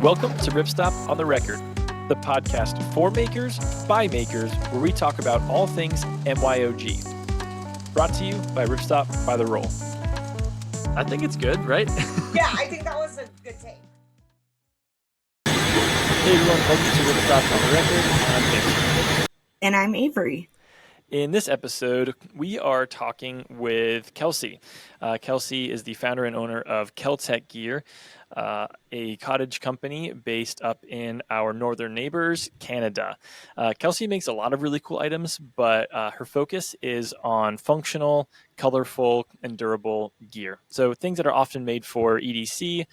Welcome to Ripstop on the Record, the podcast for makers, by makers, where we talk about all things MYOG. Brought to you by Ripstop by the Roll. I think it's good, right? Yeah, I think that was a good take. Hey everyone, welcome to Ripstop on the Record. I'm Kelsey. And I'm Avery. In this episode, we are talking with Kelsey. Kelsey is the founder and owner of KEL Tech Gear, a cottage company based up in our northern neighbors, Canada. Kelsey makes a lot of really cool items, but her focus is on functional, colorful, and durable gear. So things that are often made for EDC,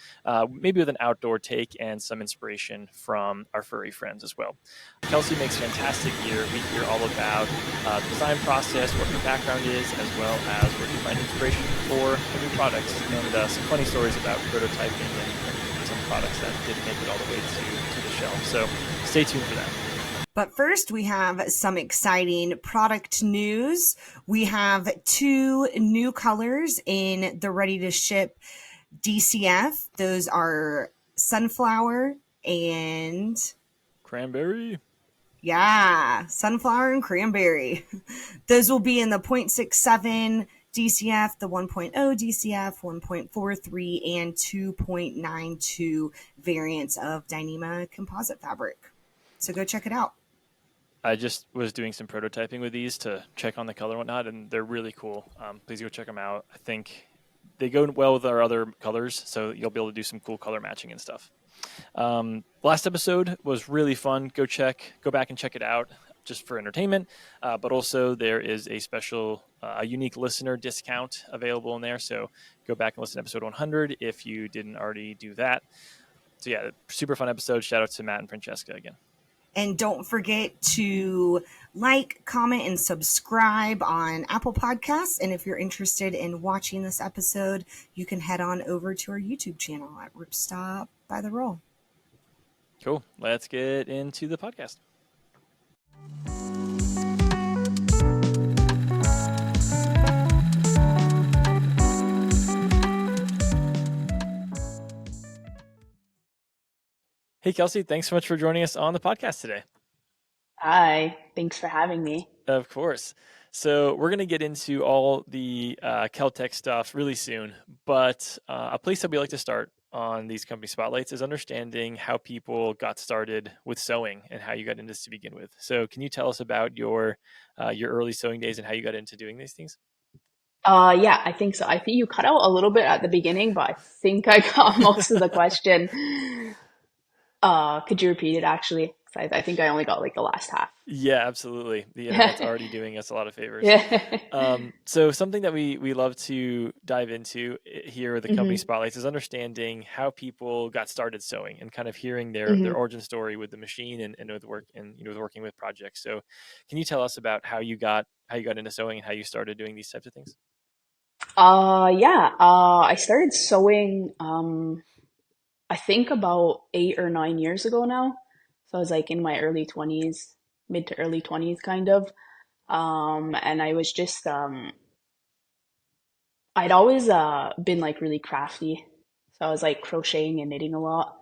maybe with an outdoor take and some inspiration from our furry friends as well. Kelsey makes fantastic gear. We hear all about the design process, what her background is, as well as where you find inspiration for new products and some funny stories about prototyping and some products that didn't make it all the way to the shelf. So stay tuned for that. But first, we have some exciting product news. We have 2 new colors in the ready-to-ship DCF. Those are sunflower and... Cranberry. Yeah, sunflower and cranberry. Those will be in the 0.67 DCF, the 1.0 DCF, 1.43, and 2.92 variants of Dyneema composite fabric. So go check it out. I just was doing some prototyping with these to check on the color and whatnot, and they're really cool. Please go check them out. I think they go well with our other colors, so you'll be able to do some cool color matching and stuff. Last episode was really fun. Go back and check it out just for entertainment. But also there is a special, a unique listener discount available in there. So go back and listen to episode 100 if you didn't already do that. So yeah, super fun episode. Shout out to Matt and Francesca again. And don't forget to like, comment, and subscribe on Apple Podcasts. And if you're interested in watching this episode, you can head on over to our YouTube channel at Ripstop by the Roll. Cool. Let's get into the podcast. Hey, Kelsey, thanks so much for joining us on the podcast today. Hi, thanks for having me. Of course. So we're going to get into all the KEL Tech stuff really soon, but a place that we like to start on these company spotlights is understanding how people got started with sewing and how you got into this to begin with. So can you tell us about your early sewing days and how you got into doing these things? Yeah, I think so. I think you cut out a little bit at the beginning, but I think I got most of the question. Could you repeat it actually? I think I only got like the last half. Yeah, absolutely. The internet's already doing us a lot of favors. Yeah. So something that we love to dive into here with the company spotlights is understanding how people got started sewing and kind of hearing their origin story with the machine and with work and with working with projects. So can you tell us about how you got into sewing and how you started doing these types of things? I started sewing I think about 8 or 9 years ago now. So I was like in my early 20s, mid to early 20s kind of. And I was just, I'd always been like really crafty. So I was like crocheting and knitting a lot.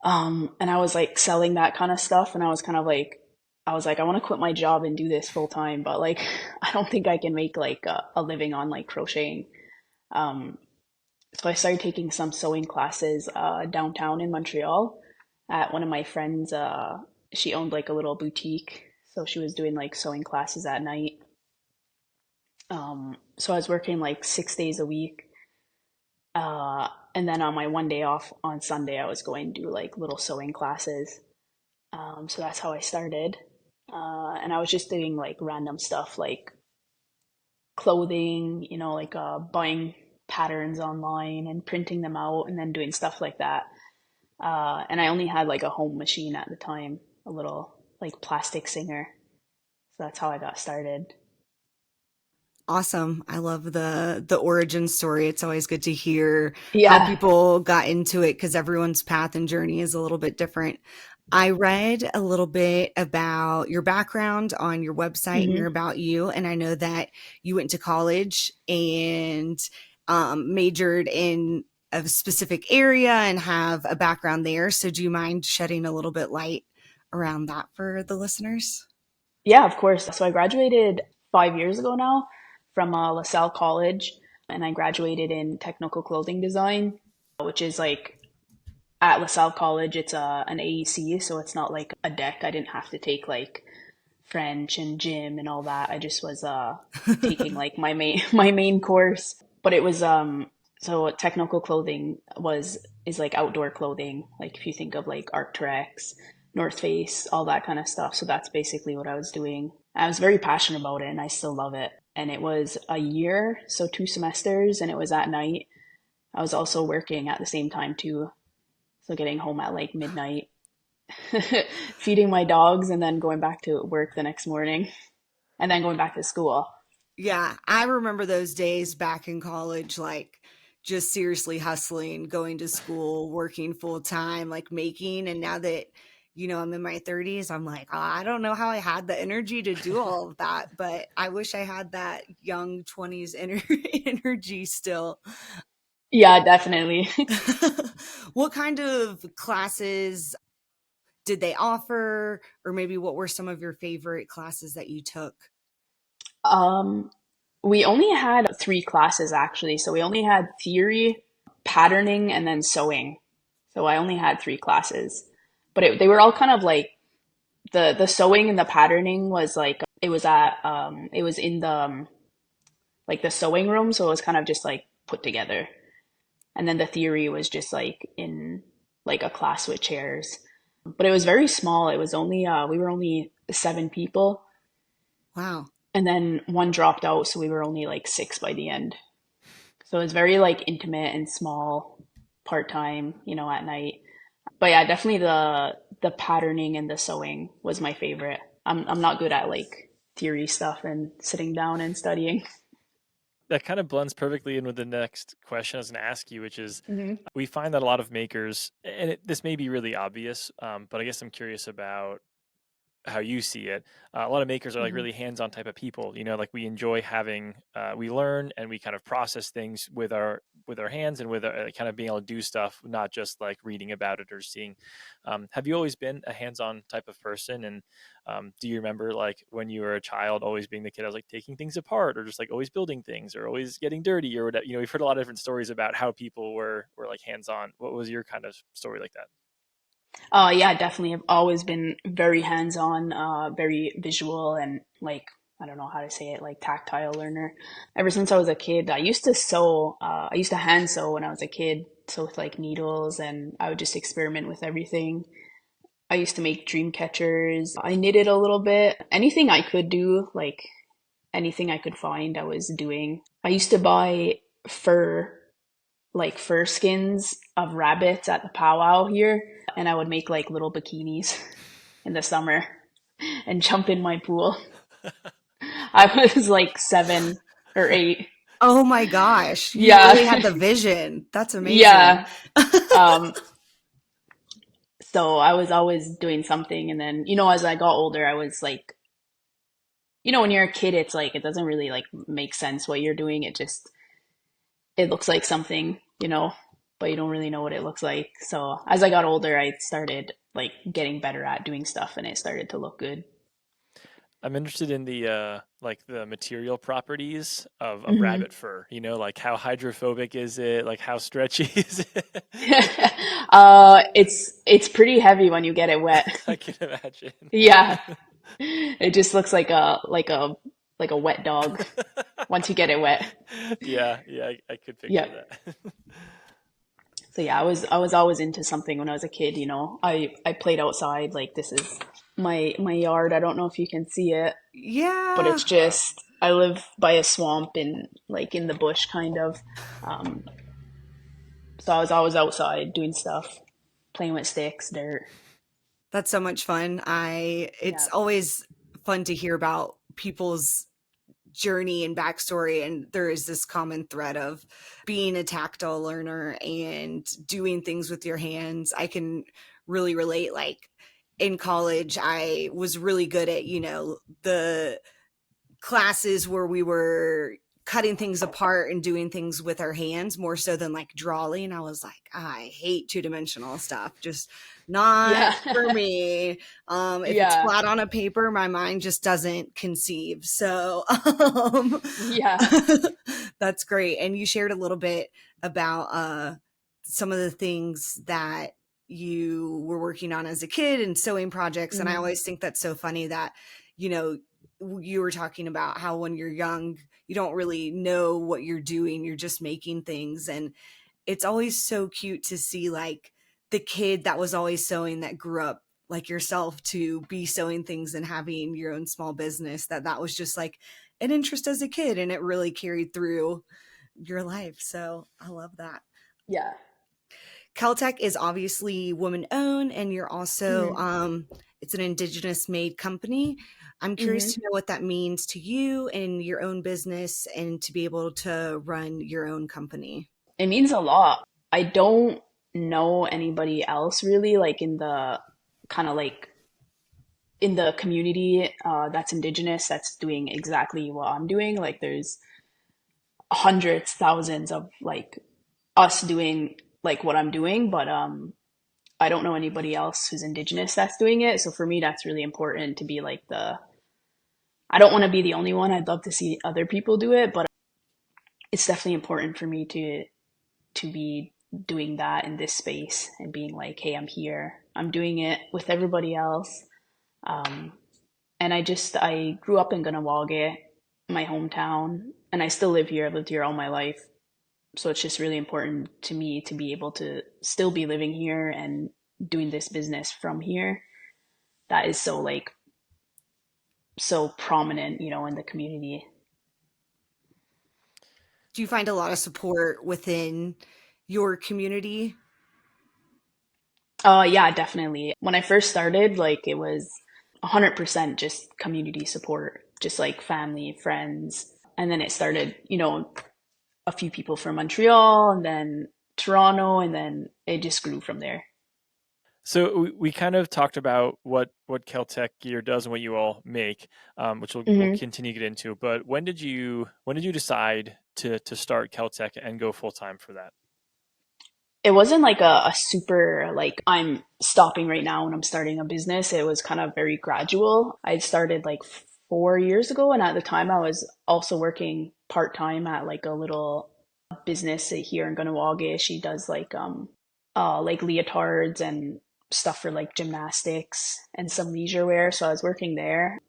And I was like selling that kind of stuff. And I was like, I want to quit my job and do this full time, but like, I don't think I can make like a living on like crocheting. So I started taking some sewing classes downtown in Montreal at one of my friends. She owned like a little boutique, so she was doing like sewing classes at night. So I was working like 6 days a week. And then on my one day off on Sunday, I was going to do like little sewing classes. So that's how I started. And I was just doing like random stuff like clothing, like buying patterns online and printing them out and then doing stuff like that. And I only had like a home machine at the time, a little like plastic singer. So that's how I got started. Awesome. I love the origin story. It's always good to hear Yeah. how people got into it because everyone's path and journey is a little bit different. I read a little bit about your background on your website and your About You, and I know that you went to college and majored in a specific area and have a background there. So do you mind shedding a little bit light around that for the listeners? Yeah, of course. So I graduated 5 years ago now from LaSalle College, and I graduated in technical clothing design, which is like at LaSalle College, it's an AEC, so it's not like a deck. I didn't have to take like French and gym and all that. I just was taking like my main course, but it was so technical clothing is like outdoor clothing. Like if you think of like Arc'teryx, North Face, all that kind of stuff. So that's basically what I was doing. I was very passionate about it, and I still love it. And it was a year, so 2 semesters, and it was at night. I was also working at the same time too, so getting home at like midnight, feeding my dogs, and then going back to work the next morning, and then going back to school. Yeah, I remember those days back in college, like just seriously hustling, going to school, working full time, like making. And now that, I'm in my 30s, I'm like, oh, I don't know how I had the energy to do all of that, but I wish I had that young 20s energy still. Yeah, definitely. What kind of classes did they offer? Or maybe what were some of your favorite classes that you took? Um, we only had 3 classes actually. So we only had theory, patterning, and then sewing. So I only had 3 classes, but they were all kind of like the sewing and the patterning was like it was in the like the sewing room, so it was kind of just like put together. And then the theory was just like in like a class with chairs. But it was very small. It was only we were only 7 people. Wow. And then one dropped out, so we were only like 6 by the end. So it was very like intimate and small, part-time, at night. But yeah, definitely the patterning and the sewing was my favorite. I'm not good at like theory stuff and sitting down and studying. That kind of blends perfectly in with the next question I was going to ask you, which is hmm we find that a lot of makers, and this may be really obvious, but I guess I'm curious about how you see it. A lot of makers are like hmm really hands-on type of people. Like we enjoy having, we learn and we kind of process things with our hands and with our, kind of being able to do stuff, not just like reading about it or seeing. Have you always been a hands-on type of person? And do you remember like when you were a child, always being the kid, I was like taking things apart or just like always building things or always getting dirty or whatever? We've heard a lot of different stories about how people were like hands-on. What was your kind of story like that? Yeah, definitely. I've always been very hands-on, very visual, and like I don't know how to say it, like tactile learner. Ever since I was a kid, I used to sew. I used to hand sew when I was a kid, so with like needles, and I would just experiment with everything. I used to make dream catchers. I knitted a little bit. Anything I could do, like anything I could find, I was doing. I used to buy fur fur skins of rabbits at the powwow here, and I would make like little bikinis in the summer and jump in my pool. I was like 7 or 8. Oh my gosh. You really Yeah. had the vision. That's amazing. Yeah. Um, so I was always doing something. And then, as I got older, I was like, when you're a kid, it's like, it doesn't really like make sense what you're doing. It looks like something, but you don't really know what it looks like. So as I got older, I started like getting better at doing stuff, and it started to look good. I'm interested in the like the material properties of hmm rabbit fur. Like how hydrophobic is it? Like how stretchy is it? it's pretty heavy when you get it wet. I can imagine. Yeah, it just looks like a wet dog once you get it wet. Yeah, yeah, I could Yeah. picture that. So yeah, I was always into something when I was a kid. I played outside. Like this is my yard. I don't know if you can see it, but Yeah. it's just I live by a swamp in the bush kind of. Um, so I was always outside doing stuff, playing with sticks, dirt. That's so much fun. It's Yeah. always fun to hear about people's journey and backstory, and there is this common thread of being a tactile learner and doing things with your hands. I can really relate. Like in college, I was really good at, the classes where we were cutting things apart and doing things with our hands more so than like drawing. I was like, I hate two-dimensional stuff. Just not Yeah. for me. If it's Yeah. flat on a paper, my mind just doesn't conceive. So Yeah. that's great. And you shared a little bit about some of the things that you were working on as a kid and sewing projects. And I Mhm. always think that's so funny that, you know, you were talking about how when you're young, you don't really know what you're doing. You're just making things. And it's always so cute to see like the kid that was always sewing that grew up like yourself to be sewing things and having your own small business, that was just like an interest as a kid and it really carried through your life. So I love that. Yeah. Caltech is obviously woman owned and you're also Mhm. it's an indigenous made company. I'm curious Mhm. to know what that means to you and your own business and to be able to run your own company. It means a lot. I don't know anybody else really like in the kind of like in the community that's indigenous that's doing exactly what I'm doing. Like there's hundreds, thousands of like us doing like what I'm doing, but I don't know anybody else who's indigenous that's doing it. So for me, that's really important to be like I don't want to be the only one. I'd love to see other people do it, but it's definitely important for me to be doing that in this space and being like, hey, I'm here. I'm doing it with everybody else. Um, and I grew up in Ganawage, my hometown, and I still live here. I've lived here all my life. So it's just really important to me to be able to still be living here and doing this business from here. That is so like so prominent, in the community. Do you find a lot of support within your community? Yeah, definitely. When I first started, like it was 100% just community support, just like family, friends. And then it started, a few people from Montreal and then Toronto, and then it just grew from there. So we kind of talked about what Caltech gear does and what you all make, which we'll Hmm. continue to get into. But when did you decide to start Caltech and go full time for that? It wasn't like a super, like, I'm stopping right now and I'm starting a business. It was kind of very gradual. I started like 4 years ago, and at the time I was also working part time at like a little business here in Ganawage. She does like leotards and stuff for like gymnastics and some leisure wear. So I was working there,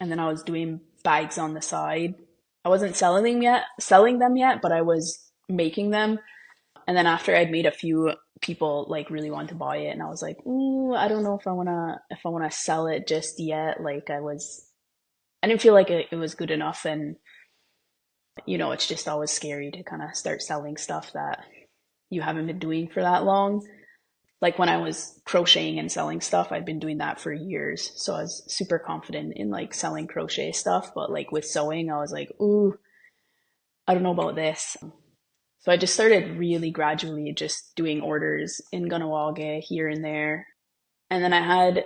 and then I was doing bags on the side. I wasn't selling them yet, but I was making them. And then after I'd made a few, people like really wanted to buy it, and I was like, ooh, I don't know if I wanna sell it just yet. Like I didn't feel like it was good enough, and it's just always scary to kind of start selling stuff that you haven't been doing for that long. Like when I was crocheting and selling stuff, I'd been doing that for years. So I was super confident in like selling crochet stuff. But like with sewing, I was like, ooh, I don't know about this. So I just started really gradually just doing orders in Ganawage here and there. And then I had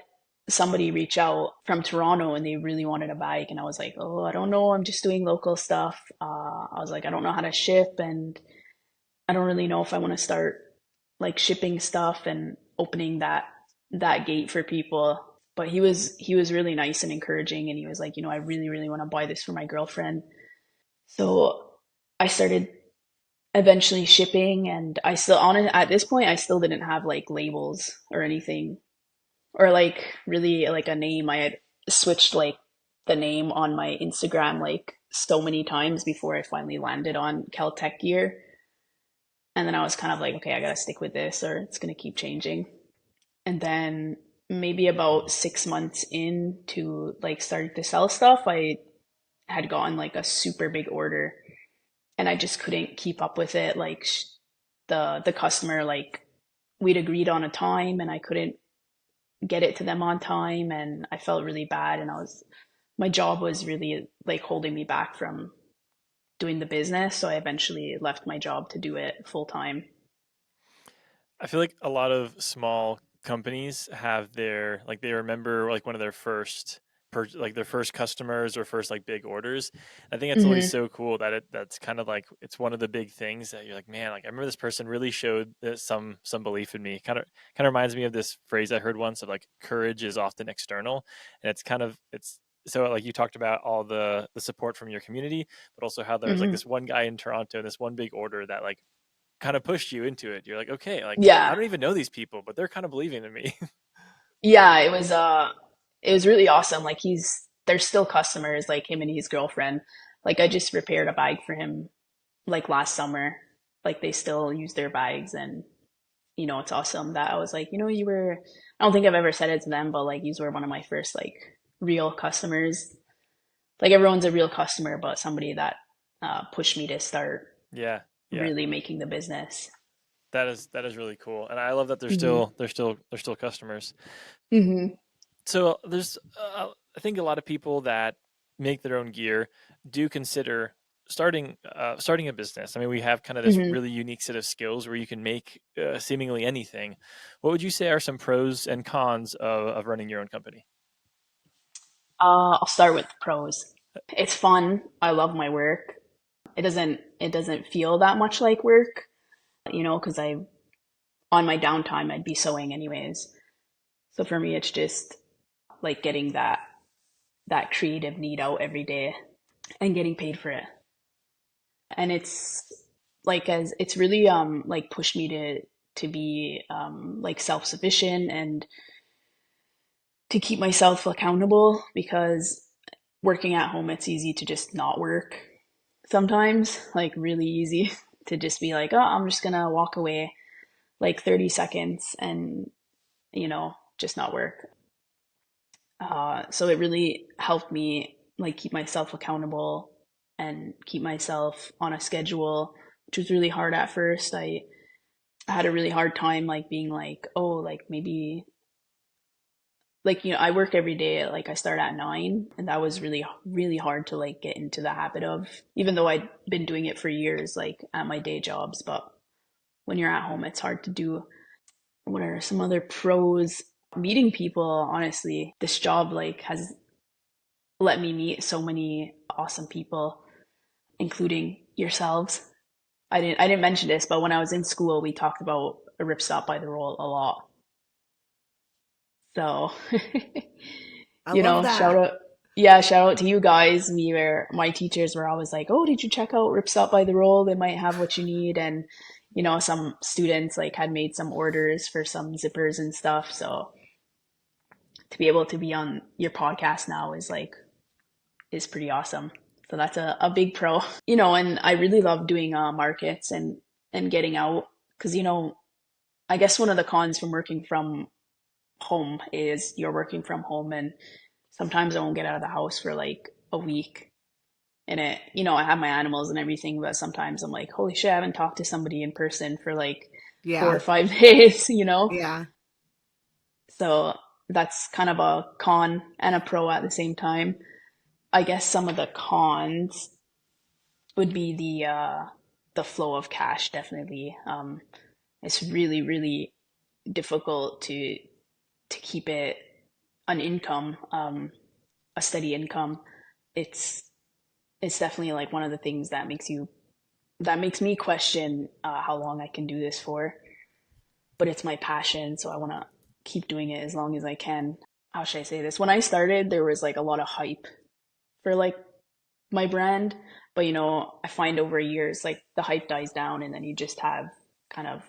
somebody reach out from Toronto and they really wanted a bike. And I was like, oh, I don't know. I'm just doing local stuff. I was like, I don't know how to ship, and I don't really know if I want to start like shipping stuff and opening that gate for people. But he was really nice and encouraging, and he was like, I really really want to buy this for my girlfriend. So I started eventually shipping, and I still on it at this point I still didn't have like labels or anything, or like really like a name. I had switched like the name on my Instagram like so many times before I finally landed on KEL Tech gear. And then I was kind of like, okay, I gotta stick with this or it's gonna keep changing. And then maybe about 6 months into like starting to sell stuff, I had gotten like a super big order, and I just couldn't keep up with it. Like the customer, like we'd agreed on a time and I couldn't get it to them on time, and I felt really bad, and my job was really like holding me back from doing the business. So I eventually left my job to do it full time. I feel like a lot of small companies have their like they remember like one of their first like their first customers or first like big orders. I think it's always Mm-hmm. so cool that that's kind of like it's one of the big things that you're like, man, like I remember this person really showed some belief in me. Kind of reminds me of this phrase I heard once of like courage is often external, and it's so like you talked about all the support from your community, but also how there's like Mm-hmm. this one guy in Toronto, this one big order that like kind of pushed you into it. You're like, okay, like I Yeah. don't even know these people, but they're kind of believing in me. Yeah, it was really awesome. Like there's still customers like him and his girlfriend. Like I just repaired a bag for him like last summer. Like they still use their bags, and it's awesome that I was like, I don't think I've ever said it to them, but like you were one of my first like real customers. Like everyone's a real customer, but somebody that pushed me to start Yeah, yeah. really making the business. That is really cool, and I love that Hmm. they're still customers. Hmm. So there's, I think a lot of people that make their own gear do consider starting a business. I mean, we have kind of this Hmm. really unique set of skills where you can make seemingly anything. What would you say are some pros and cons of running your own company? I'll start with the pros. It's fun. I love my work. It doesn't feel that much like work, because I on my downtime I'd be sewing anyways. So for me, it's just like getting that creative need out every day and getting paid for it. And it's really like pushed me to be like self-sufficient and to keep myself accountable, because working at home it's easy to just not work sometimes, like really easy to just be like, oh, I'm just gonna walk away like 30 seconds and just not work. So it really helped me like keep myself accountable and keep myself on a schedule, which was really hard at first. I had a really hard time like being like, oh, like maybe like I work every day. Like I start at 9, and that was really really hard to like get into the habit of, even though I'd been doing it for years, like at my day jobs. But when you're at home, it's hard to do. What are some other pros? Meeting people, honestly, this job like has let me meet so many awesome people, including yourselves. I didn't mention this, but when I was in school, we talked about a Ripstop by the roll a lot. So, I love shout that. out, yeah, shout out to you guys. My teachers were always like, "Oh, did you check out Ripstop by the roll? They might have what you need." And some students like had made some orders for some zippers and stuff. So to be able to be on your podcast now is pretty awesome. So that's a big pro. And I really love doing markets and getting out, because I guess one of the cons from working from home is you're working from home, and sometimes I won't get out of the house for like a week. And I have my animals and everything, but sometimes I'm like, holy shit, I haven't talked to somebody in person for like four Yeah. or 5 days, Yeah. So that's kind of a con and a pro at the same time. I guess some of the cons would be the flow of cash, definitely. It's really, really difficult to keep it an income, a steady income. It's it's definitely like one of the things that makes me question how long I can do this for. But it's my passion, so I want to keep doing it as long as I can. How should I say this? When I started, there was like a lot of hype for like my brand, but I find over years like the hype dies down, and then you just have kind of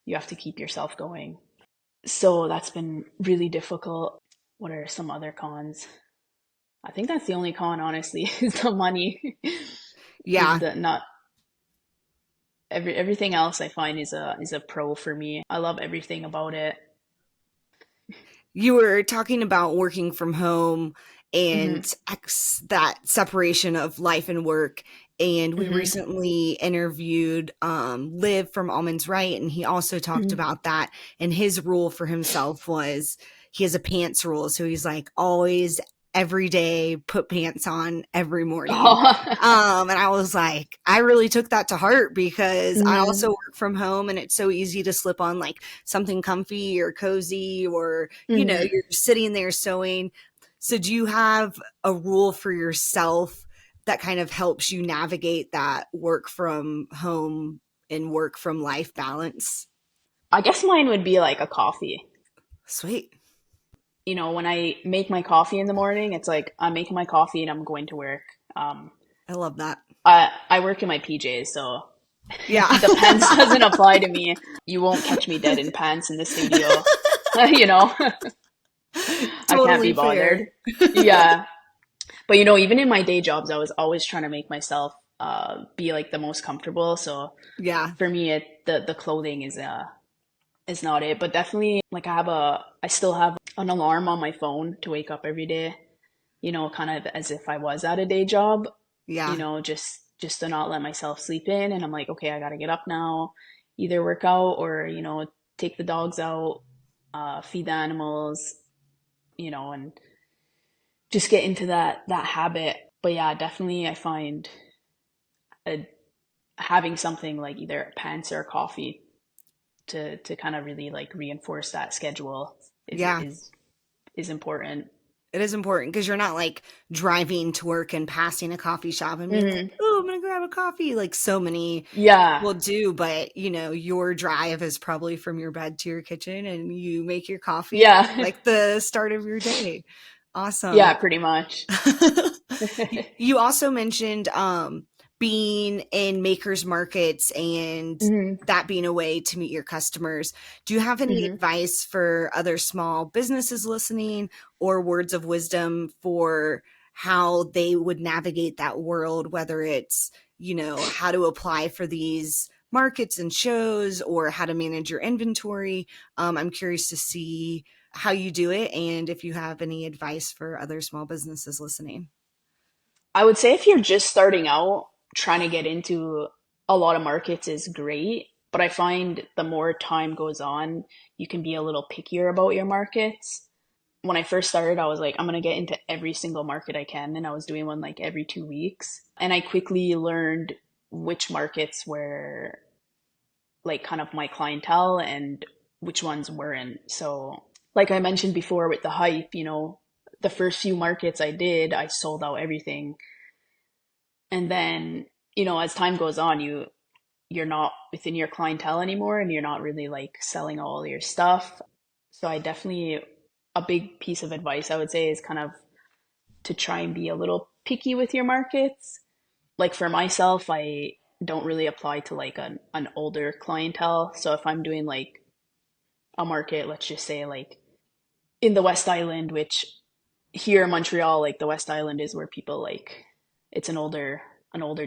you have to keep yourself going. So that's been really difficult. What are some other cons? I think that's the only con, honestly, is the money. Is Yeah. the not everything else I find is a pro for me. I love everything about it. You were talking about working from home Hmm. and that separation of life and work. And we Hmm. recently interviewed Liv from Almonds Right, and he also talked Hmm. about that. And his rule for himself was he has a pants rule. So he's like, always, every day, put pants on every morning. Oh. And I was like, I really took that to heart because I Hmm. also work from home, and it's so easy to slip on like something comfy or cozy, or Hmm. you're sitting there sewing. So do you have a rule for yourself that kind of helps you navigate that work from home and work from life balance? I guess mine would be like a coffee. Sweet. You know, when I make my coffee in the morning, it's like I'm making my coffee and I'm going to work. Um, I love that. I work in my PJs, so Yeah. the pants doesn't apply to me. You won't catch me dead in pants in the studio. You know, I can't be Totally fair. bothered. Yeah. But you know, even in my day jobs, I was always trying to make myself be like the most comfortable. So Yeah. for me, the clothing is not it. But definitely, like I still have an alarm on my phone to wake up every day. You know, kind of as if I was at a day job. You Yeah. know, just to not let myself sleep in. And I'm like, okay, I gotta get up now, either work out or you know take the dogs out, feed the animals. You know, and just get into that habit. But yeah, definitely I find uh having something like either pants or coffee to kind of really like reinforce that schedule Yeah. is important. It is important because you're not like driving to work and passing a coffee shop and being like, Hmm. oh, I'm going to grab a coffee. Like so many Yeah, people do, but your drive is probably from your bed to your kitchen and you make your coffee yeah, like the start of your day. yeah, Awesome. pretty much. You also mentioned being in makers markets and Hmm. that being a way to meet your customers. Do you have any Hmm. advice for other small businesses listening or words of wisdom for how they would navigate that world, whether it's, how to apply for these markets and shows or how to manage your inventory? I'm curious to see how you do it and if you have any advice for other small businesses listening. I would say if you're just starting out, trying to get into a lot of markets is great, but I find the more time goes on, you can be a little pickier about your markets. When I first started, I was like, I'm going to get into every single market I can. And I was doing one like every 2 weeks. And I quickly learned which markets were like kind of my clientele and which ones weren't. So, like I mentioned before with the hype, you know, the first few markets I did, I sold out everything. And then, you know, as time goes on, you're not within your clientele anymore and you're not really like selling all your stuff. So I definitely a big piece of advice I would say is kind of to try and be a little picky with your markets. Like for myself, I don't really apply to like an older clientele. So if I'm doing like a market, let's just say like in the West Island, which here in Montreal, like the West Island is where people like it's an older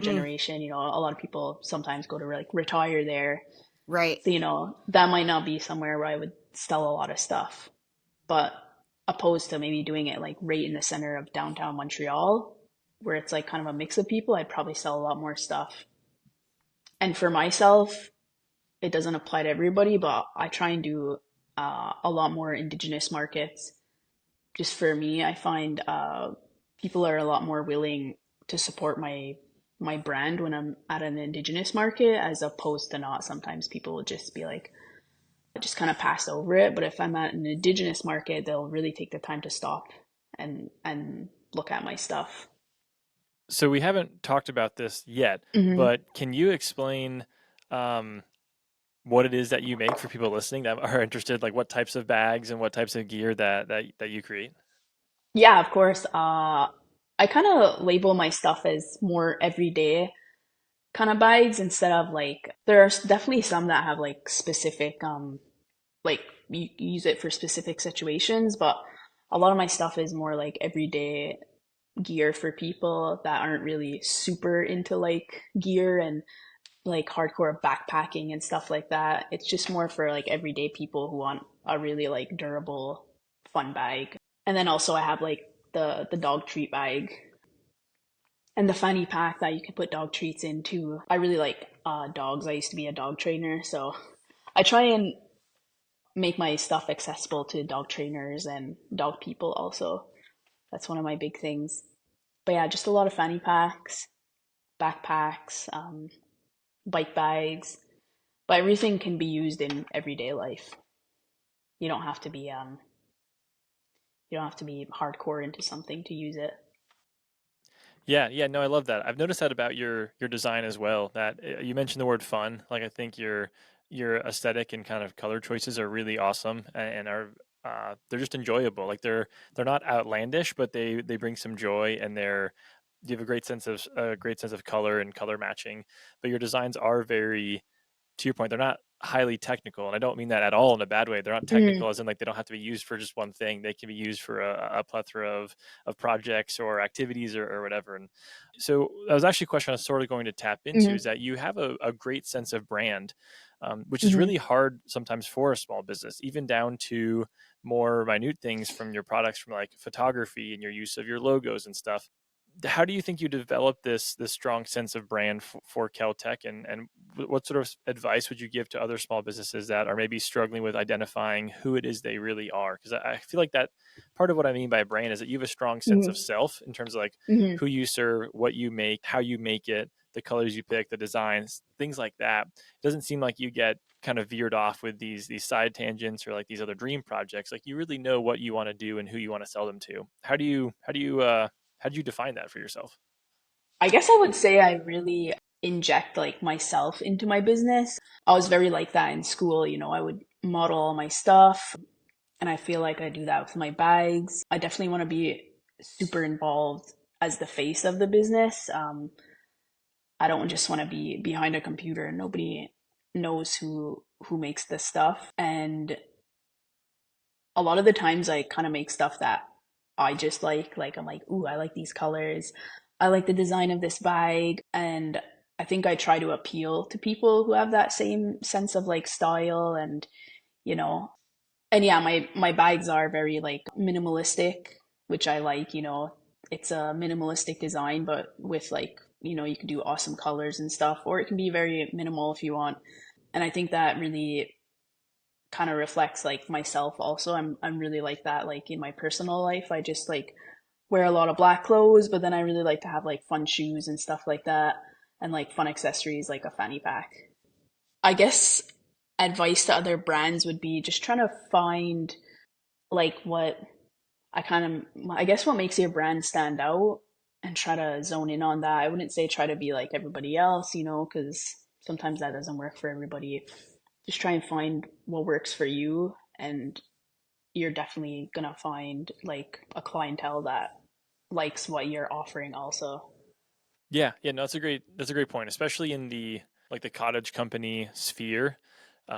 Mm, generation. You know, a lot of people sometimes go to like retire there. right. So, you know, that might not be somewhere where I would sell a lot of stuff. But opposed to maybe doing it like right in the center of downtown Montreal, where it's like kind of a mix of people, I'd probably sell a lot more stuff. And for myself, it doesn't apply to everybody, but I try and do a lot more indigenous markets. Just for me, I find people are a lot more willing to support my brand when I'm at an indigenous market as opposed to not. Sometimes people will just be like, just kind of pass over it. But if I'm at an indigenous market, they'll really take the time to stop and look at my stuff. So we haven't talked about this yet, Hmm. but can you explain um, what it is that you make for people listening that are interested, like what types of bags and what types of gear that you create? Yeah, of course. I kind of label my stuff as more everyday kind of bags instead of like there are definitely some that have like specific like you use it for specific situations, but a lot of my stuff is more like everyday gear for people that aren't really super into like gear and like hardcore backpacking and stuff like that. It's just more for like everyday people who want a really like durable, fun bag. And then also I have like the dog treat bag and the fanny pack that you can put dog treats into. I really like dogs. I used to be a dog trainer, so I try and make my stuff accessible to dog trainers and dog people also. That's one of my big things. But yeah, just a lot of fanny packs, backpacks, bike bags, but everything can be used in everyday life. You don't have to be You don't have to be hardcore into something to use it. Yeah, yeah, no, I love that. I've noticed that about your design as well. That you mentioned the word fun. Like I think your aesthetic and kind of color choices are really awesome and are they're just enjoyable. Like they're not outlandish, but they bring some joy and they're you have a great sense of color and color matching. But your designs are very to your point, they're not highly technical, and I don't mean that at all in a bad way. They're not Mm, technical as in like they don't have to be used for just one thing. They can be used for a plethora of projects or activities or whatever. And so that was actually a question I was sort of going to tap into is hmm that you have a great sense of brand, which is hmm really hard sometimes for a small business, even down to more minute things from your products, from like photography and your use of your logos and stuff. How do you think you develop this strong sense of brand for Caltech, and what sort of advice would you give to other small businesses that are maybe struggling with identifying who it is they really are? Because I feel like that part of what I mean by brand is that you have a strong sense of hmm self in terms of like hmm who you serve, what you make, how you make it, the colors you pick, the designs, things like that. It doesn't seem like you get kind of veered off with these side tangents or like these other dream projects. Like you really know what you want to do and who you want to sell them to. How do you define that for yourself? I guess I would say I really inject like myself into my business. I was very like that in school, you know, I would model all my stuff, and I feel like I do that with my bags. I definitely want to be super involved as the face of the business. I don't just want to be behind a computer and nobody knows who makes this stuff. And a lot of the times I kind of make stuff that I just like I'm like, ooh, I like these colors. I like the design of this bag. And I think I try to appeal to people who have that same sense of like style and, you know, and yeah, my bags are very like minimalistic, which I like, you know. It's a minimalistic design, but with like, you know, you can do awesome colors and stuff, or it can be very minimal if you want. And I think that really kind of reflects like myself also. I'm really like that like in my personal life. I just like wear a lot of black clothes, but then I really like to have like fun shoes and stuff like that and like fun accessories like a fanny pack. I guess advice to other brands would be just trying to find like what I guess what makes your brand stand out and try to zone in on that. I wouldn't say try to be like everybody else, you know, because sometimes that doesn't work for everybody. Just try and find what works for you, and you're definitely gonna find like a clientele that likes what you're offering also. Yeah, yeah, no, that's a great point, especially in the like the cottage company sphere.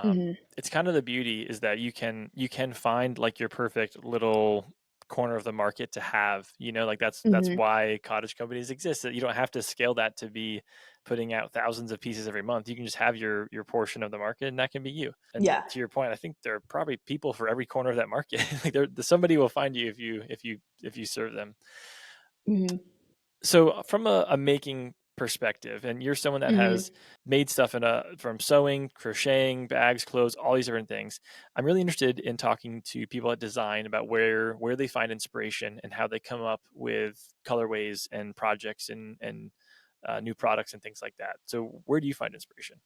hmm It's kind of the beauty is that you can find like your perfect little corner of the market to have. You know, like that's hmm why cottage companies exist. That you don't have to scale that to be putting out thousands of pieces every month. You can just have your portion of the market, and that can be you. And Yeah. to your point, I think there are probably people for every corner of that market. Like somebody will find you if you serve them. hmm So from a making perspective, and you're someone that hmm has made stuff from sewing, crocheting, bags, clothes, all these different things. I'm really interested in talking to people at design about where they find inspiration and how they come up with colorways and projects and new products and things like that. So where do you find inspiration?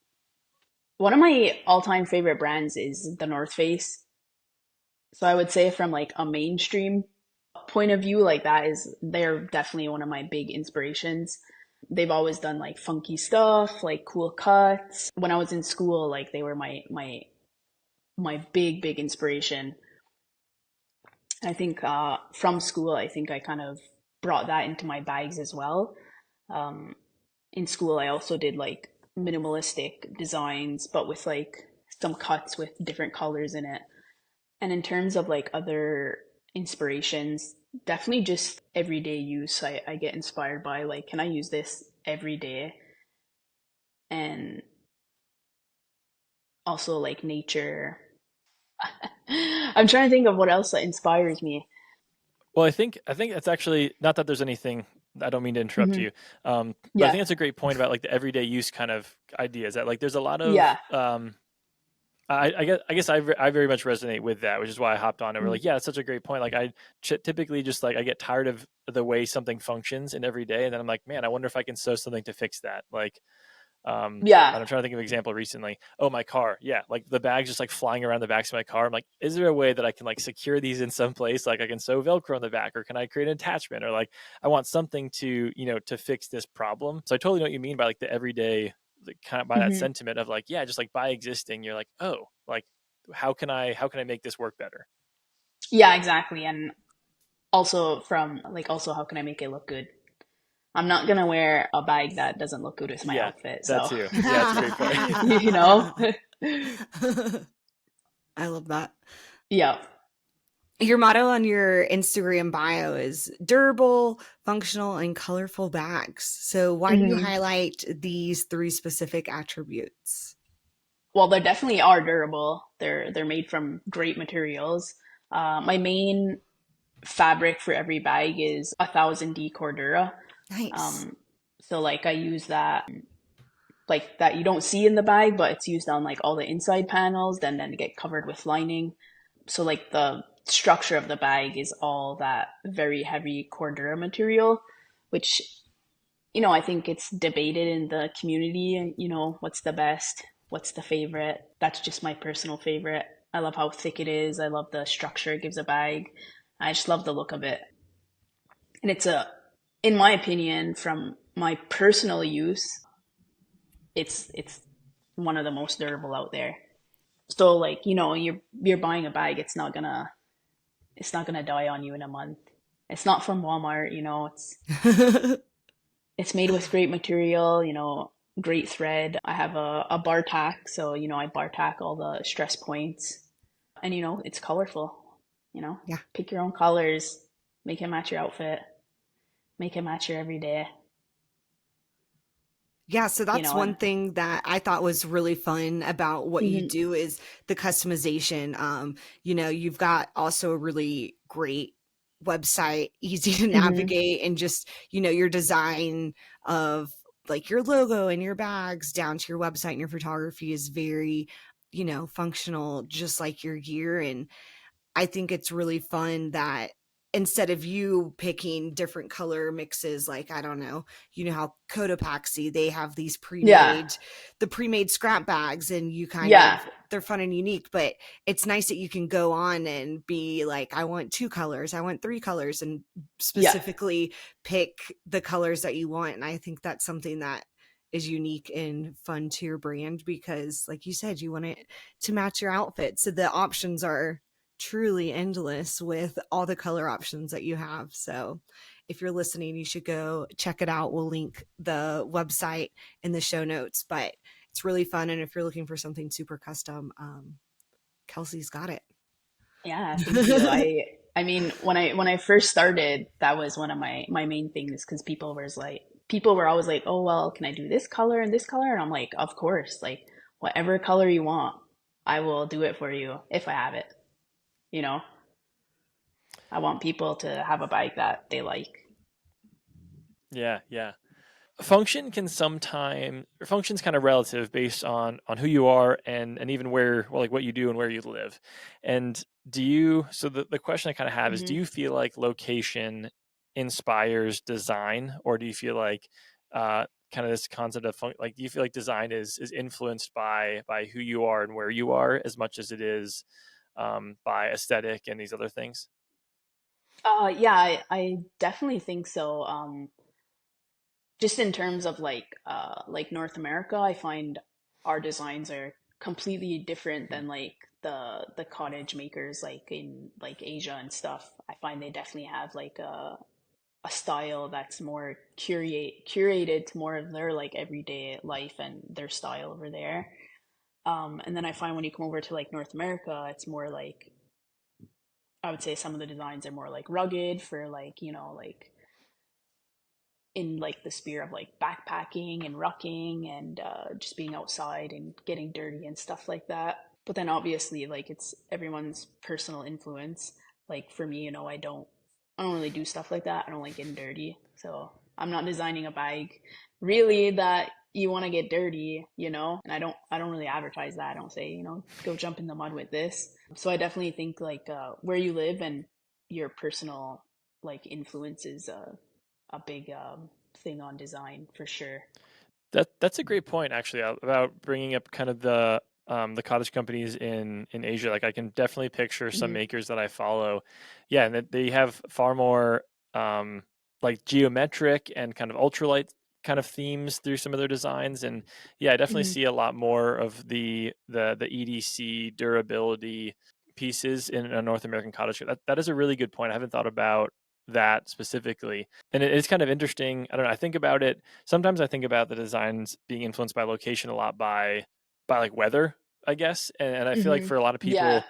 One of my all-time favorite brands is the North Face. So I would say from like a mainstream point of view, like that is they're definitely one of my big inspirations. They've always done like funky stuff, like cool cuts. When I was in school, like they were my big inspiration. I think from school, I think I kind of brought that into my bags as well. Um, in school, I also did like minimalistic designs, but with like some cuts with different colors in it. And in terms of like other inspirations, definitely just everyday use. I get inspired by like, can I use this every day? And also like nature. I'm trying to think of what else that inspires me. Well, I think that's actually not that there's anything. I don't mean to interrupt hmm you, but I Yeah. think that's a great point about like the everyday use kind of ideas. That like there's a lot of Yeah. I very much resonate with that, which is why I hopped on and we're Mm. like, yeah, that's such a great point. Like typically just like I get tired of the way something functions in every day, and then I'm like, man, I wonder if I can sew something to fix that. Like Yeah. And I'm trying to think of an example recently. Oh, my car. Yeah. Like the bag's just like flying around the backs of my car. I'm like, is there a way that I can like secure these in some place? Like I can sew Velcro on the back, or can I create an attachment, or like I want something to, to fix this problem. So I totally know what you mean by like the everyday, like, kind of by that Hmm. sentiment of like, yeah, just like by existing, you're like, oh, like how can I make this work better? Yeah, exactly. And also from like, also how can I make it look good? I'm not gonna wear a bag that doesn't look good with my Yeah, outfit. that So, too. Yeah, that's a great point. you know, I love that. yeah. Your motto on your Instagram bio is durable, functional, and colorful bags. So, why do you Hmm. highlight these three specific attributes? Well, they definitely are durable. They're made from great materials. My main fabric for every bag is 1000D Cordura. Nice. Um, so like I use that like that you don't see in the bag, but it's used on like all the inside panels, then get covered with lining. So like the structure of the bag is all that very heavy Cordura material, which I think it's debated in the community, what's the best, what's the favorite. That's just my personal favorite. I love how thick it is. I love the structure it gives a bag. I just love the look of it. And in my opinion, from my personal use, it's one of the most durable out there. So like, you're buying a bag, it's not gonna die on you in a month. It's not from Walmart, it's made with great material, great thread. I have a bar tack, so I bar tack all the stress points. And it's colorful, Yeah. pick your own colors, make it match your outfit, make it match your everyday, Yeah, so that's one and thing that I thought was really fun about what you mhm, do is the customization. You've got also a really great website, easy to mhm, navigate, and just, your design of like your logo and your bags down to your website and your photography is very, functional, just like your gear. And I think it's really fun that instead of you picking different color mixes, like I don't know, how Cotopaxi, they have these yeah, pre-made scrap bags, and you kind yeah, of they're fun and unique, but it's nice that you can go on and be like, I want 2 colors, I want 3 colors, and yeah, specifically pick the colors that you want. And I think that's something that is unique and fun to your brand because, like you said, you want it to match your outfit. So the options are truly endless with all the color options that you have. So if you're listening, you should go check it out. We'll link the website in the show notes, but it's really fun. And if you're looking for something super custom, Kelsey's got it. yeah. Thank you. I mean, when I first started, that was one of my main things because people were always like, oh well, can I do this color and this color? And I'm like, of course, like whatever color you want, I will do it for you if I have it. You know, I want people to have a bike that they like. Yeah, yeah. Function's kind of relative based on who you are and even where, well, like what you do and where you live. And the question I kind of have is, do Hmm. you feel like location inspires design, or do you feel like kind of this concept of like, do you feel like design is influenced by who you are and where you are as much as it is by aesthetic and these other things? Yeah, I definitely think so. Just in terms of like North America, I find our designs are completely different than like the cottage makers like in like Asia and stuff. I find they definitely have like a style that's more curated to more of their like everyday life and their style over there. And then I find when you come over to like North America, it's more like I would say some of the designs are more like rugged for like like in like the spirit of like backpacking and rucking and just being outside and getting dirty and stuff like that. But then obviously like it's everyone's personal influence. Like for me, I don't really do stuff like that. I don't like getting dirty. So I'm not designing a bag really that you want to get dirty, and I don't really advertise that. I don't say, go jump in the mud with this. So I definitely think like where you live and your personal like influence is a big thing on design for sure. That's a great point, actually, about bringing up kind of the cottage companies in Asia. Like I can definitely picture some Hmm. makers that I follow, yeah, and that they have far more like geometric and kind of ultralight kind of themes through some of their designs. And yeah, I definitely Hmm. see a lot more of the EDC durability pieces in a North American cottage. That is a really good point. I haven't thought about that specifically. And it's kind of interesting. I don't know. I think about it. Sometimes I think about the designs being influenced by location a lot by like weather, I guess. And I feel like Hmm. for a lot of Yeah. people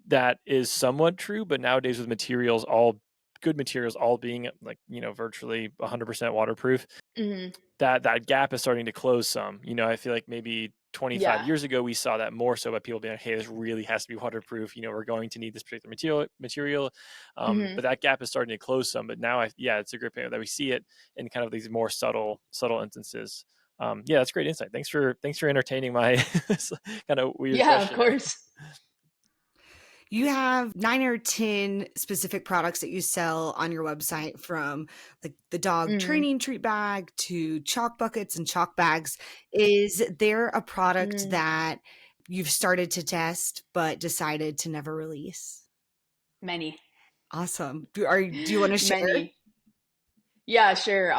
that is somewhat true, but nowadays with materials, all good materials, all being like, virtually 100% waterproof, Hmm. that gap is starting to close some. I feel like maybe 25 Yeah. years ago we saw that more so by people being like, hey, this really has to be waterproof. We're going to need this particular material. Hmm. But that gap is starting to close some. But now, yeah, it's a great point that we see it in kind of these more subtle instances. Yeah, that's great insight. Thanks for entertaining my kind of weird Yeah, of question there. course. You have 9 or 10 specific products that you sell on your website, from like the dog Mm. training treat bag to chalk buckets and chalk bags. Is there a product Mm. that you've started to test but decided to never release? Many. Awesome. Do you want to share? Many. Yeah, sure.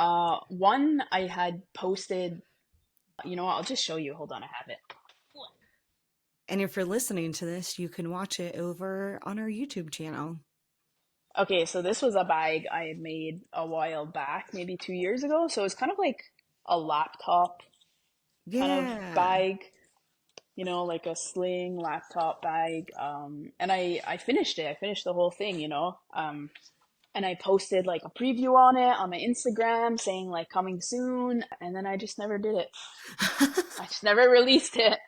One I had posted, you know what, I'll just show you. Hold on, I have it. And if you're listening to this, you can watch it over on our YouTube channel. Okay, so this was a bag I had made a while back, maybe 2 years ago. So it's kind of like a laptop kind of Yeah. bag, like a sling laptop bag. And I finished it. I finished the whole thing, and I posted like a preview on it on my Instagram saying like coming soon, and then I just never did it. I just never released it.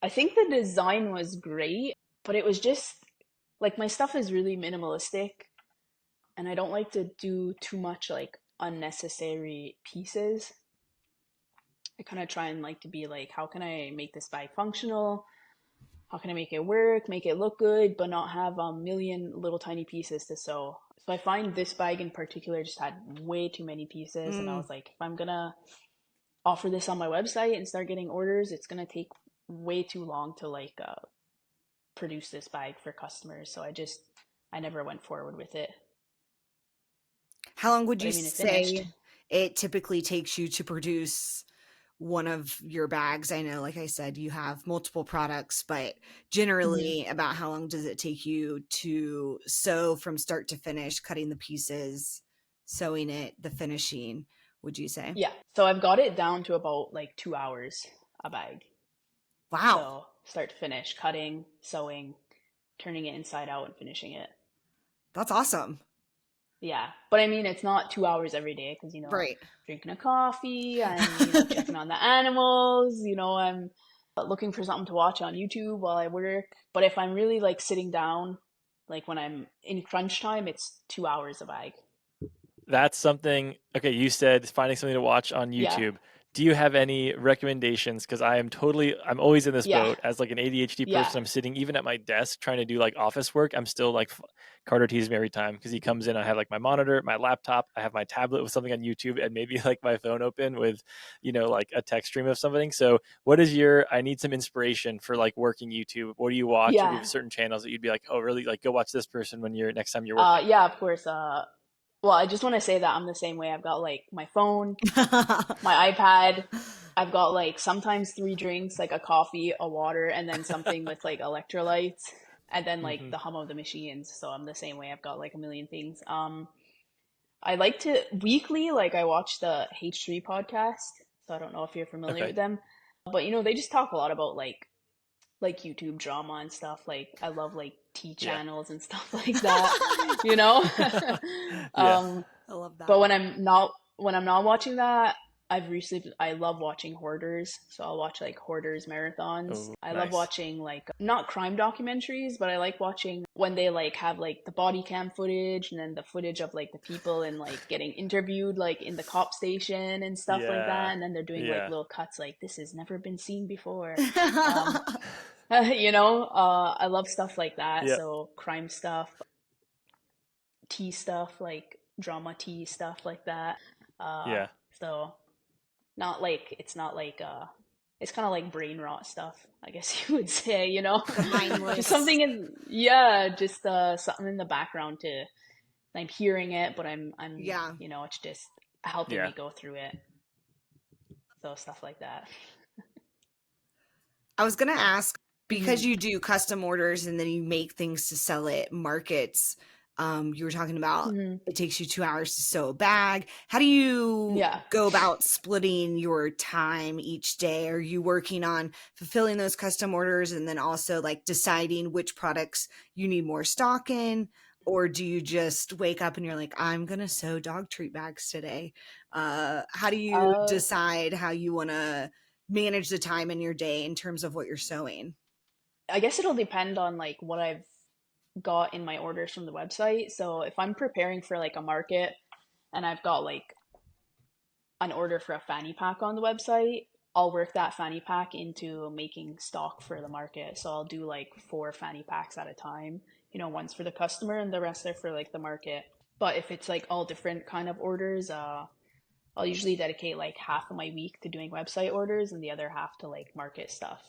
I think the design was great, but it was just like my stuff is really minimalistic, and I don't like to do too much like unnecessary pieces. I kind of try and like to be like, how can I make this bag functional? How can I make it work, make it look good, but not have a million little tiny pieces to sew? So I find this bag in particular just had way too many pieces, and I Mm. was like, if I'm gonna offer this on my website and start getting orders, it's gonna take way too long to like produce this bag for customers. So I never went forward with it. How long would But you I mean, it finished. say it typically takes you to produce one of your bags? I know, like I said, you have multiple products, but Hmm. generally, about how long does it take you to sew from start to finish, cutting the pieces, sewing it, the finishing, would you say? Yeah. So I've got it down to about like 2 hours a bag. Wow, So start to finish, cutting, sewing, turning it inside out, and finishing it. that's awesome. Yeah. But I mean, it's not 2 hours every day because, Right. drinking a coffee, I'm, checking on the animals, I'm looking for something to watch on YouTube while I work. But if I'm really like sitting down, like when I'm in crunch time, it's 2 hours a bag. That's something. Okay, you said finding something to watch on Yeah. YouTube. Do you have any recommendations? Because I'm always in this Yeah. boat as like an ADHD Yeah. person. I'm sitting even at my desk trying to do like office work. I'm still like Carter teases me every time because he comes in. I have like my monitor, my laptop, I have my tablet with something on YouTube, and maybe like my phone open with, like a text stream of something. So, what is I need some inspiration for like working YouTube. What do you watch, or do you Yeah. have certain channels that you'd be like, oh, really? Like, go watch this person when you're next time you're working. Yeah, of course. Well, I just want to say that I'm the same way. I've got like my phone, my iPad. I've got like sometimes three drinks, like a coffee, a water, and then something with like electrolytes, and then like Hmm. the hum of the machines. So I'm the same way. I've got like a million things. I like to weekly, like I watch the H3 podcast. So I don't know if you're familiar Okay. with them, but they just talk a lot about like YouTube drama and stuff. Like I love like tea Yeah. channels and stuff like that, you know? Yeah. um, I love but that. when I'm not watching that, I love watching hoarders. So I'll watch like hoarders marathons. Oh, I love nice. watching like not crime documentaries, but I like watching when they like have like the body cam footage and then the footage of like the people and like getting interviewed like in the cop station and stuff like Yeah. that. And then they're doing like Yeah. little cuts like this has never been seen before. Um, I love stuff like that. Yeah. So crime stuff, tea stuff, like drama tea stuff like that. Uh, Yeah. so Not like it's not like it's kind of like brain rot stuff, I guess you would say, you know. The Just mindless. something in yeah, just something in the background to I'm hearing it, but I'm Yeah. you know, it's just helping Yeah. me go through it. So stuff like that. I was going to ask, because Hmm. you do custom orders and then you make things to sell at markets, you were talking about Hmm. it takes you 2 hours to sew a bag. How do you Yeah. go about splitting your time each day? Are you working on fulfilling those custom orders and then also like deciding which products you need more stock in? Or do you just wake up and you're like, I'm going to sew dog treat bags today? How do you Uh, decide how you want to manage the time in your day in terms of what you're sewing? I guess it'll depend on like what I've got in my orders from the website. So if I'm preparing for like a market and I've got like an order for a fanny pack on the website, I'll work that fanny pack into making stock for the market. So I'll do like 4 fanny packs at a time, you know, one's for the customer and the rest are for like the market. But if it's like all different kind of orders, I'll usually dedicate like half of my week to doing website orders and the other half to like market stuff.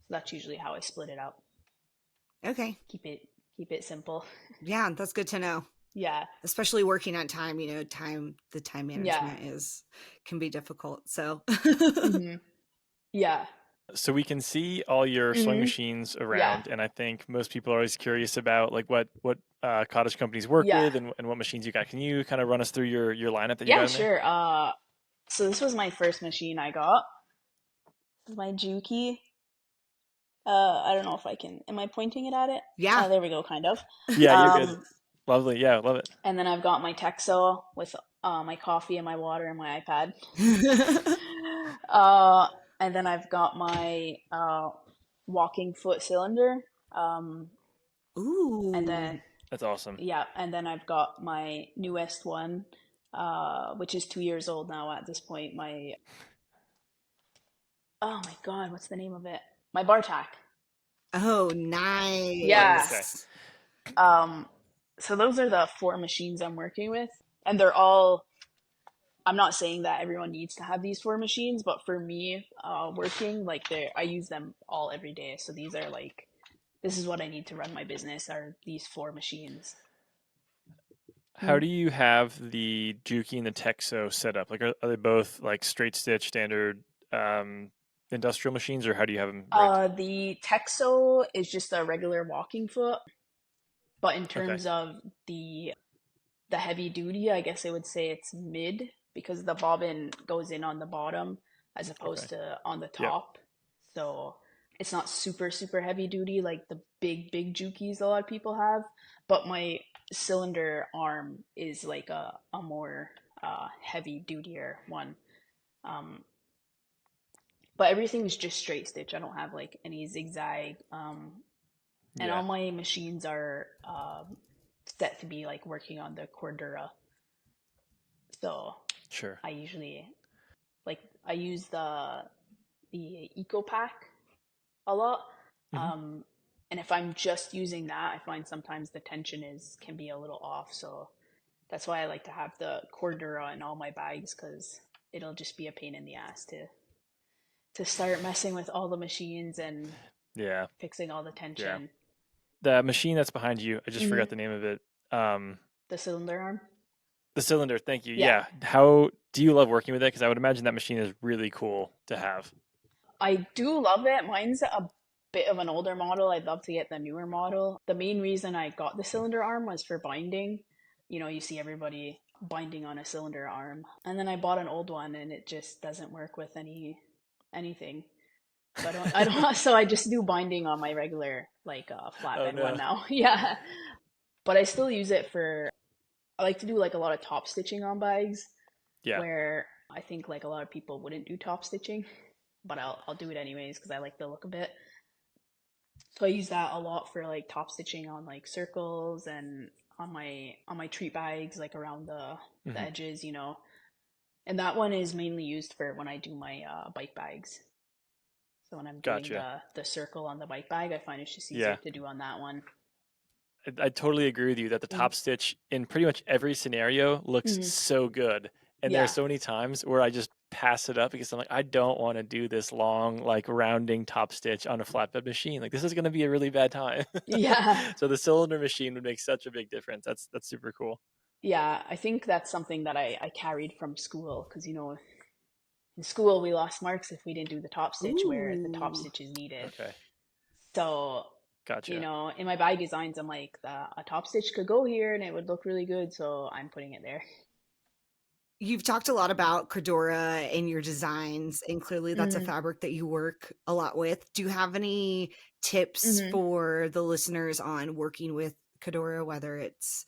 So that's usually how I split it up. Okay. Keep it simple. Yeah, that's good to know. Yeah. Especially working on time, the time Yeah. management is can be difficult. So Hmm. Yeah. So we can see all your sewing Hmm. machines Yeah. around, and I think most people are always curious about like what cottage companies work Yeah. with and what machines you got. Can you kind of run us through your lineup that you Yeah, got in there? sure. So this was my first machine I got. This is my Juki. I don't know if I can. Am I pointing it at it? yeah. There we go, kind of. Yeah, you're good. Um, Lovely. Yeah, love it. and then I've got my Texo with my coffee and my water and my iPad. Uh, and then I've got my walking foot cylinder. Um, and Ooh. then That's awesome. yeah, and then I've got my newest one, which is 2 years old now at this point. My oh my god, what's the name of it? My bar tack. Oh, Yeah. Okay. nice. Um, so those are the 4 machines I'm working with, and they're all. I'm not saying that everyone needs to have these 4 machines, but for me, working like I use them all every day. So these are like, this is what I need to run my business. Are these 4 machines? How do you have the Juki and the Texo set up? Like, are they both like straight stitch standard industrial machines, or how do you have them rigged? The Texo is just a regular walking foot, but in Okay. terms of the heavy duty, I guess I would say it's mid because the bobbin goes in on the bottom as Okay. opposed to on the Yep. top. So it's not super heavy duty like the big Jukis a lot of people have, but my cylinder arm is like a more heavy dutier one. Um, but everything's just straight stitch. I don't have like any zigzag. And Yeah. all my machines are set to be like working on the Cordura. So Sure. I usually like I use the Eco Pack a lot. Hmm. Um, and if I'm just using that, I find sometimes the tension is can be a little off. So that's why I like to have the Cordura in all my bags because it'll just be a pain in the ass to start messing with all the machines and Yeah. fixing all the Yeah. tension. The machine that's behind you, I just Hmm. forgot the name of it. Um, The cylinder arm. the cylinder. Thank you. Yeah. Yeah. How do you love working with it? Because I would imagine that machine is really cool to have. I do love it. Mine's a bit of an older model. I'd love to get the newer model. The main reason I got the cylinder arm was for binding. You know, you see everybody binding on a cylinder arm. And then I bought an old one and it just doesn't work with anything. So I don't so I just do binding on my regular like Oh flatbed one no. now. Yeah. But I still use it for I like to do like a lot of top stitching on bags Yeah. where I think like a lot of people wouldn't do top stitching, but I'll do it anyways because I like the look of it. So I use that a lot for like top stitching on like circles and on my treat bags like around the Hmm. edges, you know. And that one is mainly used for when I do my bike bags. So when I'm doing Gotcha. the circle on the bike bag, I find it's just easier Yeah. to do on that one. I totally agree with you that the Mm. top stitch in pretty much every scenario looks Mhm. so good. And there are Yeah. so many times where I just pass it up because I'm like, I don't want to do this long, like rounding top stitch on a flatbed machine. Like this is going to be a really bad time. Yeah. So the cylinder machine would make such a big difference. That's super cool. Yeah, I think that's something that I carried from school because, in school we lost marks if we didn't do the top stitch where the top Ooh. stitch is needed. Okay. So, Gotcha. in my bag designs, I'm like, a top stitch could go here and it would look really good, so I'm putting it there. You've talked a lot about Cordura in your designs, and clearly that's a Mm-hmm. fabric that you work a lot with. Do you have any tips Mm-hmm. for the listeners on working with Cordura, whether it's,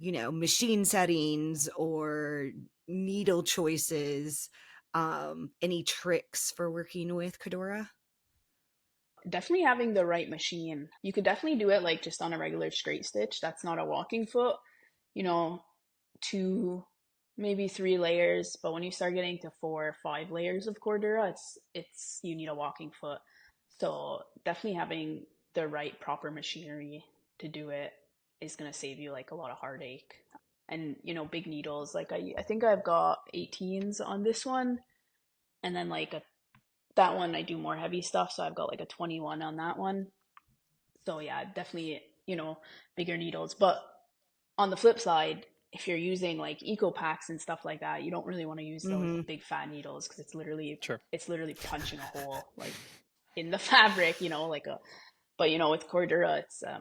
machine settings or needle choices? Any tricks for working with Cordura? Definitely having the right machine. You could definitely do it like just on a regular straight stitch. That's not a walking foot. You know, 2, maybe 3 layers. But when you start getting to 4 or 5 layers of Cordura, it's you need a walking foot. So definitely having the right proper machinery to do it is gonna save you like a lot of heartache. And big needles. Like I think I've got 18s on this one, and then like that one I do more heavy stuff, so I've got like a 21 on that one. So yeah, definitely, bigger needles. But on the flip side, if you're using like eco packs and stuff like that, you don't really want to use those Mm-hmm. big fat needles because Sure. it's literally punching a hole like in the fabric, like a. But with Cordura, it's I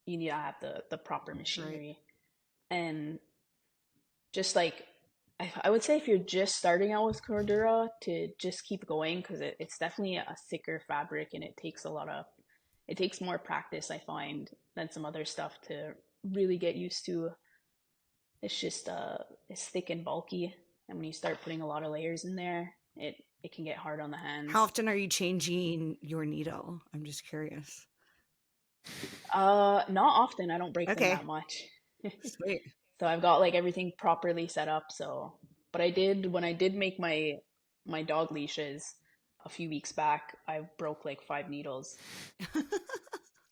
you need to have the proper Right. machinery, and just like I would say if you're just starting out with Cordura, to just keep going because it's definitely a thicker fabric and it takes more practice, I find, than some other stuff to really get used to. It's just it's thick and bulky, and when you start putting a lot of layers in there, it can get hard on the How hands. often are you changing your needle? I'm just curious. Not often. I don't break them Okay. that much. Sweet. So I've got like everything properly set up. So, but I did when I did make my dog leashes a few weeks back, I broke like 5 needles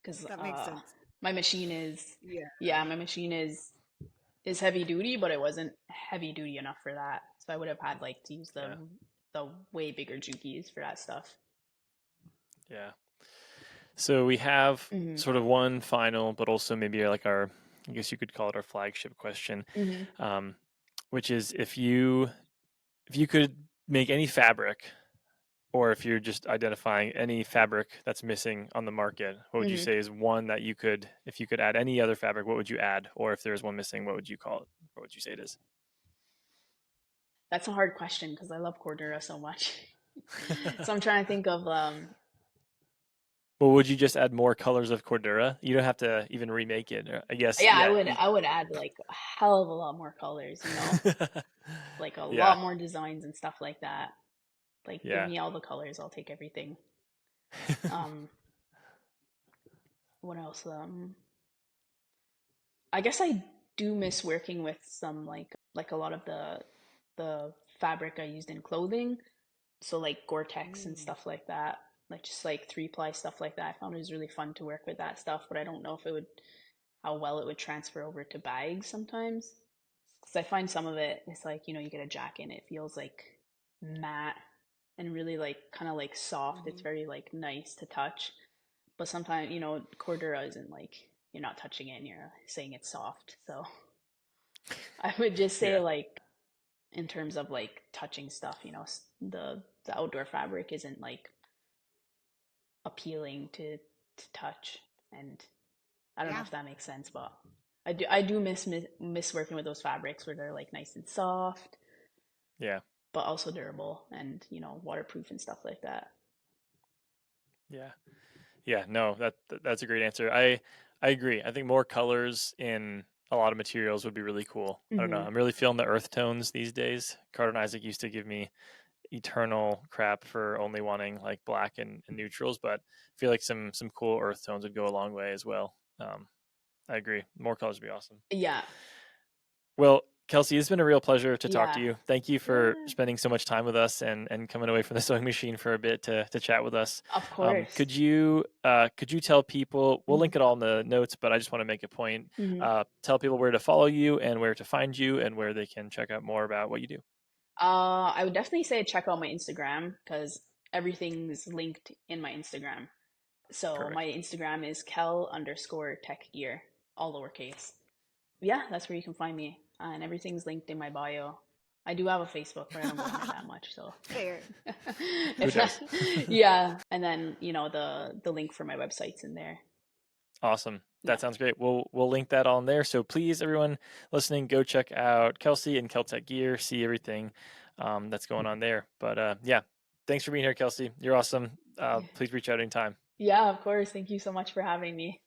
because That makes sense. my machine is Yeah. yeah, my machine is heavy duty, but it wasn't heavy duty enough for that. So I would have had like to use Yeah. the way bigger jukis for that stuff. Yeah. So we have Hmm. sort of one final, but also maybe like I guess you could call it our flagship question, Hmm. which is if you could make any fabric, or if you're just identifying any fabric that's missing on the market, what would you Hmm. say is one that if you could add any other fabric, what would you add? Or if there's one missing, what would you call it? What would you say it is? That's a hard question because I love Cordura so much. So I'm trying to think of Well, would you just add more colors of Cordura? You don't have to even remake it. I guess, yeah, yeah. I would add like a hell of a lot more colors, like a Yeah, lot more designs and stuff like that. Like give yeah. me all the colors, I'll take everything. Um, what else? I guess I do miss working with some like a lot of the fabric I used in clothing. So like Gore-Tex and Mm. stuff like that. Like just like 3-ply stuff like that. I found it was really fun to work with that stuff, but I don't know if it would how well it would transfer over to bags sometimes. Because I find some of it, it's like, you get a jacket and it feels like matte and really like kind of like soft. It's Mhm. very like nice to touch. But sometimes, Cordura isn't like you're not touching it and you're saying it's soft. So I would just say Yeah, like in terms of like touching stuff, the outdoor fabric isn't like appealing to touch, and I don't know Yeah. if that makes sense, but I do miss working with those fabrics where they're like nice and soft, yeah, but also durable and waterproof and stuff like that. yeah. Yeah, no, that's a great answer. I agree. I think more colors in a lot of materials would be really cool. I don't know. Hmm. I'm really feeling the earth tones these days. Carter and Isaac used to give me eternal crap for only wanting like black and neutrals, but I feel like some cool earth tones would go a long way as well. I agree. More colors would be awesome. Yeah. Well, Kelsey, it's been a real pleasure to talk to Yeah. you. Thank you for Yeah. spending so much time with us and coming away from the sewing machine for a bit to chat with us. Of course. Could you tell people, we'll Mhm. link it all in the notes, but I just want to make a point, Mhm. tell people where to follow you and where to find you and where they can check out more about what you do. I would definitely say check out my Instagram because everything's linked in my Instagram. So my Perfect. Instagram is kel_techgear, all lowercase. Yeah, that's where you can find me, and everything's linked in my bio. I do have a Facebook, but I don't go on it that much, so Fair. Who if that, does? yeah. And then the link for my website's in there. Awesome. Yeah. That sounds great. We'll link that on there. So please, everyone listening, go check out Kelsey and KEL Tech Gear, see everything that's going on there. But yeah, thanks for being here, Kelsey. You're awesome. Please reach out anytime. Yeah, of course. Thank you so much for having me.